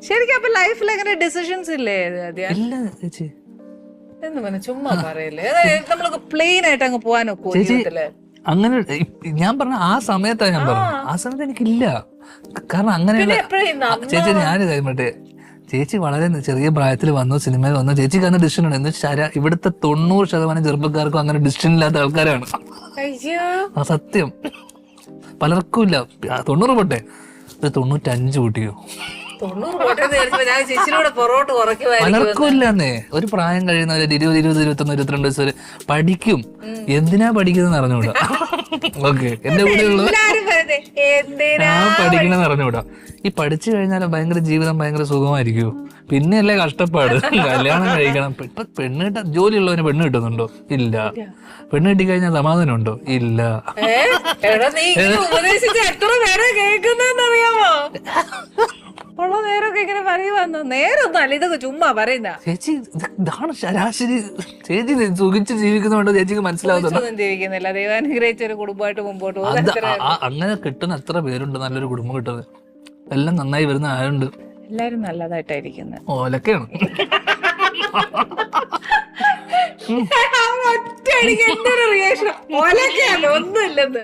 ശരിക്കും അപ്പൊ ലൈഫിൽ അങ്ങനെ ഡിസിഷൻസ് ഇല്ലേ? ഇല്ല ചേച്ചി. എന്ന് പറഞ്ഞ ചുമ്മാ പറയല്ലേ, നമ്മൾക്ക് പ്ലെയിൻ ആയിട്ട് അങ്ങ് പോകാനൊക്കെ ജീവിതത്തില്. അങ്ങനെ ഞാൻ പറഞ്ഞ ആ സമയത്താണ് ഞാൻ പറഞ്ഞു, ആ സമയത്ത് എനിക്കില്ല. കാരണം അങ്ങനെയുള്ള ചേച്ചി ഞാൻ മറ്റേ ചേച്ചി വളരെ ചെറിയ പ്രായത്തിൽ വന്നു, സിനിമയിൽ വന്നു. ചേച്ചിക്ക് അന്ന് ഡിസിഷൻ ഉണ്ട്. എന്ന് വെച്ചാൽ ഇവിടുത്തെ 90% ചെറുപ്പക്കാർക്കും അങ്ങനെ ഡിസിഷൻ ഇല്ലാത്ത ആൾക്കാരാണ്. ആ സത്യം, പലർക്കും ഇല്ല. 90 പോട്ടെ, ഒരു 95 കൂട്ടിയോ. പലർക്കും ഇല്ലെന്നേ. ഒരു പ്രായം കഴിയുന്നവര് 20, 21, 22 വയസ്സ് വരെ പഠിക്കും. എന്തിനാ പഠിക്കുന്നത് അറിഞ്ഞൂടാ. ഓക്കെ, എന്റെ കൂടെ ഉള്ളത് ഞാൻ പഠിക്കണമെന്ന് അറിഞ്ഞൂടാ. ഈ പഠിച്ചു കഴിഞ്ഞാൽ ഭയങ്കര ജീവിതം ഭയങ്കര സുഖമായിരിക്കും. പിന്നെയല്ലേ കഷ്ടപ്പാട്. കല്യാണം കഴിക്കണം. ഇപ്പൊ പെണ്ണ് കിട്ടാൻ, ജോലി ഉള്ളവന് പെണ്ണ് കിട്ടുന്നുണ്ടോ? ഇല്ല. പെണ്ണ് കിട്ടിക്കഴിഞ്ഞാൽ സമാധാനം ഉണ്ടോ? ഇല്ല. ഉള്ള നേരമൊക്കെ ഇങ്ങനെ പറയുവാന്നോ? നേരൊന്നും അല്ല, ഇതൊക്കെ ചുമ്മാ പറയുന്ന. ചേച്ചി ഇതാണ് ശരാശരി. ചേച്ചി സുഖിച്ച് ജീവിക്കുന്നുണ്ടോ ചേച്ചിക്ക് മനസ്സിലാവുന്നുണ്ടോ? ജീവിക്കുന്നില്ല, ദൈവാനുഗ്രഹിച്ച ഒരു കുടുംബമായിട്ട് മുമ്പോട്ട് പോകും. അങ്ങനെ കിട്ടുന്ന എത്ര പേരുണ്ട്, നല്ലൊരു കുടുംബം കിട്ടുന്നത്. എല്ലാം നന്നായി വരുന്ന ആരുണ്ട്? എല്ലാരും നല്ലതായിട്ടായിരിക്കുന്നത്. ഓലൊക്കെയാണ്. ഒറ്റ അടിക്ക് എന്തൊരു റിയാക്ഷൻ. ഓലൊക്കെയല്ലോ, ഒന്നുമില്ലെന്ന്.